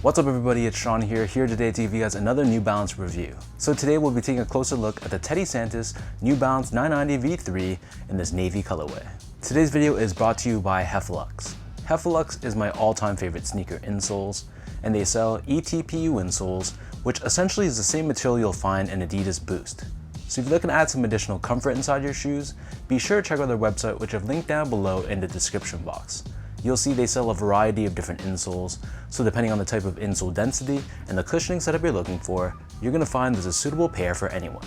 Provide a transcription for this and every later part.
What's up everybody, it's Sean here today to give you guys another New Balance review. So today we'll be taking a closer look at the Teddy Santis New Balance 990 V3 in this navy colorway. Today's video is brought to you by Heffelux. Heffelux is my all-time favorite sneaker insoles, and they sell ETPU insoles, which essentially is the same material you'll find in Adidas Boost. So if you're looking to add some additional comfort inside your shoes, be sure to check out their website, which I've linked down below in the description box. You'll see they sell a variety of different insoles, so depending on the type of insole density and the cushioning setup you're looking for, you're going to find there's a suitable pair for anyone.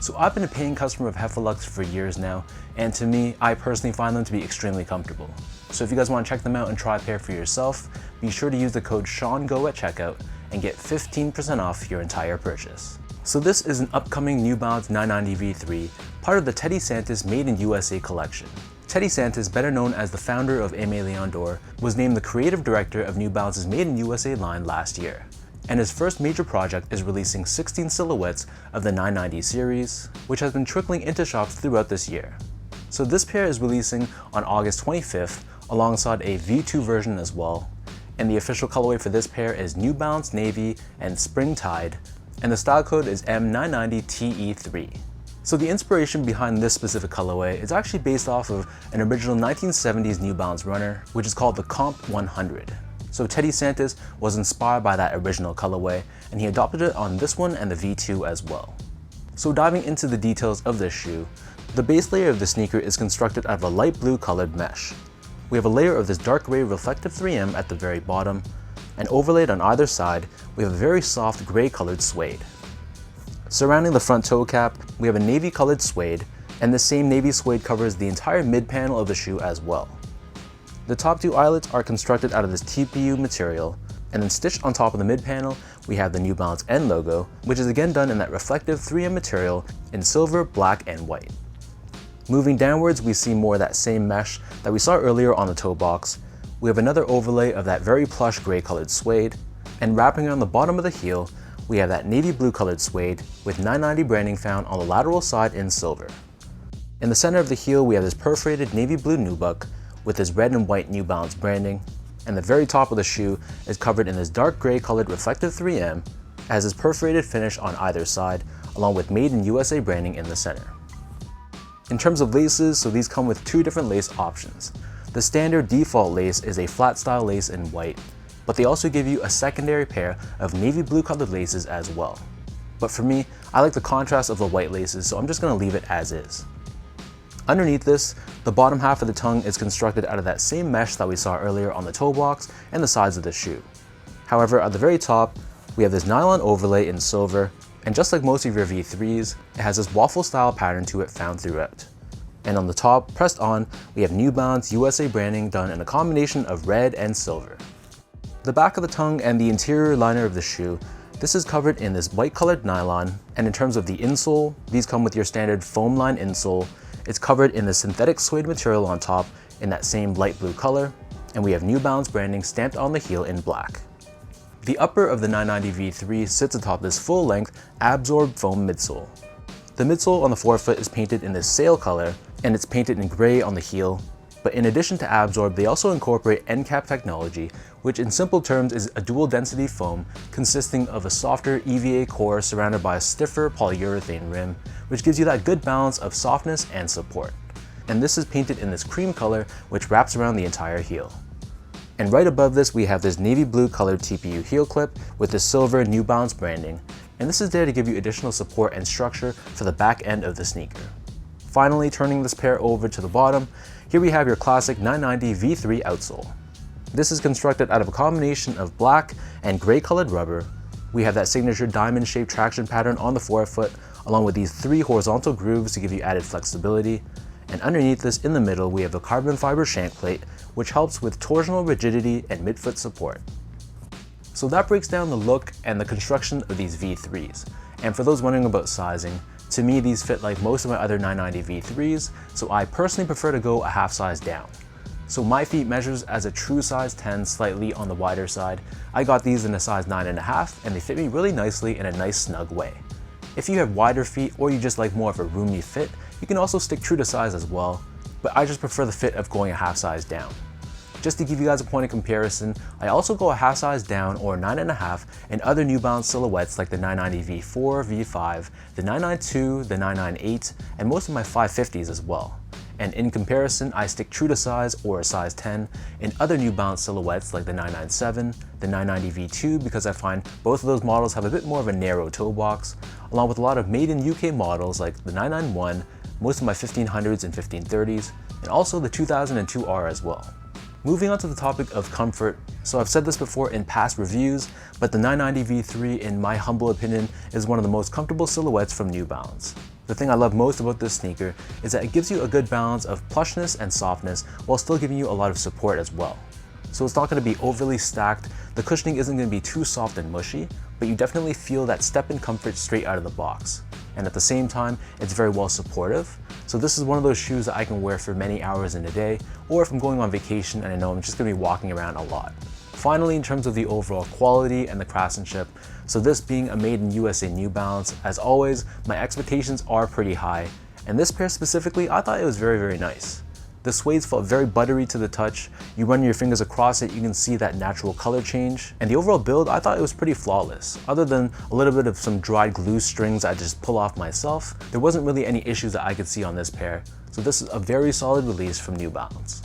So I've been a paying customer of Heffelux for years now, and to me, I personally find them to be extremely comfortable. So if you guys want to check them out and try a pair for yourself, be sure to use the code SEANGO at checkout and get 15% off your entire purchase. So this is an upcoming New Balance 990 V3, part of the Teddy Santis Made in USA collection. Teddy Santis, better known as the founder of Aimé Leon Dore, was named the creative director of New Balance's Made in USA line last year. And his first major project is releasing 16 silhouettes of the 990 series, which has been trickling into shops throughout this year. So this pair is releasing on August 25th, alongside a V2 version as well. And the official colorway for this pair is New Balance Navy and Spring Tide, and the style code is M990TE3. So the inspiration behind this specific colorway is actually based off of an original 1970s New Balance runner, which is called the Comp 100. So Teddy Santis was inspired by that original colorway, and he adopted it on this one and the V2 as well. So diving into the details of this shoe, the base layer of the sneaker is constructed out of a light blue colored mesh. We have a layer of this dark gray reflective 3M at the very bottom, and overlaid on either side, we have a very soft gray colored suede. Surrounding the front toe cap, we have a navy colored suede, and the same navy suede covers the entire mid panel of the shoe as well. The top two eyelets are constructed out of this TPU material, and then stitched on top of the mid panel, we have the New Balance N logo, which is again done in that reflective 3M material in silver, black, and white. Moving downwards, we see more of that same mesh that we saw earlier on the toe box. We have another overlay of that very plush gray colored suede, and wrapping around the bottom of the heel, we have that navy blue colored suede with 990 branding found on the lateral side in silver. In the center of the heel, we have this perforated navy blue nubuck with this red and white New Balance branding, and the very top of the shoe is covered in this dark gray colored reflective 3M, as this perforated finish on either side, along with Made in USA branding in the center. In terms of laces, so these come with two different lace options. The standard default lace is a flat style lace in white, but they also give you a secondary pair of navy blue colored laces as well. But for me, I like the contrast of the white laces, so I'm just going to leave it as is. Underneath this, the bottom half of the tongue is constructed out of that same mesh that we saw earlier on the toe box and the sides of the shoe. However, at the very top, we have this nylon overlay in silver, and just like most of your V3s, it has this waffle style pattern to it found throughout. And on the top, pressed on, we have New Balance USA branding done in a combination of red and silver. The back of the tongue and the interior liner of the shoe, this is covered in this white colored nylon, and in terms of the insole, these come with your standard foam line insole. It's covered in the synthetic suede material on top in that same light blue color, and we have New Balance branding stamped on the heel in black. The upper of the 990 V3 sits atop this full-length absorbed foam midsole. The midsole on the forefoot is painted in this sail color, and it's painted in gray on the heel. But in addition to absorb, they also incorporate end cap technology, which in simple terms is a dual density foam consisting of a softer EVA core surrounded by a stiffer polyurethane rim, which gives you that good balance of softness and support. And this is painted in this cream color, which wraps around the entire heel. And right above this, we have this navy blue colored TPU heel clip with the silver New Balance branding, and this is there to give you additional support and structure for the back end of the sneaker. Finally, turning this pair over to the bottom, here we have your classic 990 V3 outsole. This is constructed out of a combination of black and gray colored rubber. We have that signature diamond shaped traction pattern on the forefoot, along with these three horizontal grooves to give you added flexibility. And underneath this in the middle, we have a carbon fiber shank plate, which helps with torsional rigidity and midfoot support. So that breaks down the look and the construction of these V3s. And for those wondering about sizing, to me, these fit like most of my other 990 V3s, so I personally prefer to go a half size down. So my feet measures as a true size 10, slightly on the wider side. I got these in a size 9.5, and they fit me really nicely in a nice snug way. If you have wider feet or you just like more of a roomy fit, you can also stick true to size as well, but I just prefer the fit of going a half size down. Just to give you guys a point of comparison, I also go a half size down or 9.5 in other New Balance silhouettes like the 990 V4, V5, the 992, the 998, and most of my 550s as well. And in comparison, I stick true to size or a size 10 in other New Balance silhouettes like the 997, the 990 V2 because I find both of those models have a bit more of a narrow toe box, along with a lot of made in UK models like the 991, most of my 1500s and 1530s, and also the 2002R as well. Moving on to the topic of comfort, so I've said this before in past reviews, but the 990 V3 in my humble opinion is one of the most comfortable silhouettes from New Balance. The thing I love most about this sneaker is that it gives you a good balance of plushness and softness while still giving you a lot of support as well. So it's not going to be overly stacked, the cushioning isn't going to be too soft and mushy, but you definitely feel that step-in comfort straight out of the box. And at the same time, it's very well supportive. So this is one of those shoes that I can wear for many hours in a day, or if I'm going on vacation and I know I'm just going to be walking around a lot. Finally, in terms of the overall quality and the craftsmanship, so this being a made in USA New Balance, as always, my expectations are pretty high, and this pair specifically, I thought it was very, very nice. The suede felt very buttery to the touch. You run your fingers across it, you can see that natural color change. And the overall build, I thought it was pretty flawless. Other than a little bit of some dried glue strings I just pull off myself, there wasn't really any issues that I could see on this pair. So this is a very solid release from New Balance.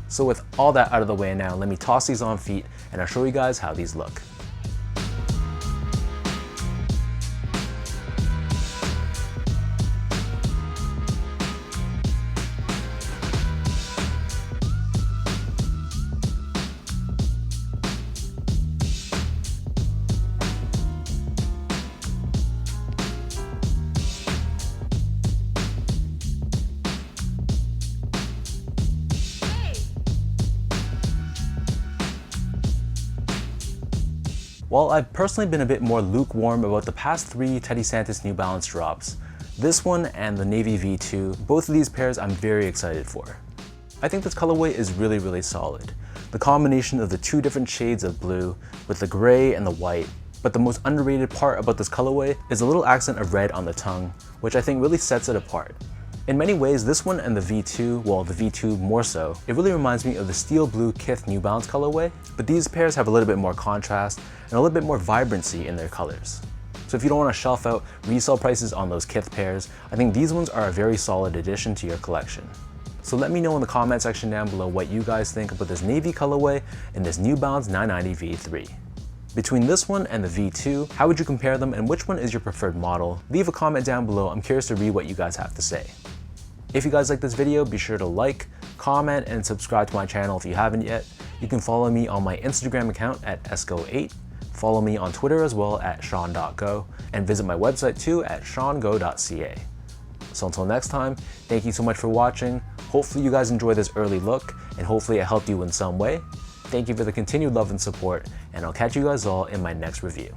So with all that out of the way now, let me toss these on feet and I'll show you guys how these look. While I've personally been a bit more lukewarm about the past 3 Teddy Santis New Balance drops, this one and the Navy V2, both of these pairs I'm very excited for. I think this colorway is really, really solid. The combination of the 2 different shades of blue with the gray and the white, but the most underrated part about this colorway is a little accent of red on the tongue, which I think really sets it apart. In many ways, this one and the V2, well the V2 more so, it really reminds me of the steel blue Kith New Balance colorway, but these pairs have a little bit more contrast and a little bit more vibrancy in their colors. So if you don't want to shelf out resale prices on those Kith pairs, I think these ones are a very solid addition to your collection. So let me know in the comment section down below what you guys think about this navy colorway and this New Balance 990 V3. Between this one and the V2, how would you compare them and which one is your preferred model? Leave a comment down below, I'm curious to read what you guys have to say. If you guys like this video, be sure to like, comment, and subscribe to my channel if you haven't yet. You can follow me on my Instagram account at esco8, follow me on Twitter as well at sean.go, and visit my website too at seango.ca. So until next time, thank you so much for watching. Hopefully you guys enjoyed this early look, and hopefully it helped you in some way. Thank you for the continued love and support, and I'll catch you guys all in my next review.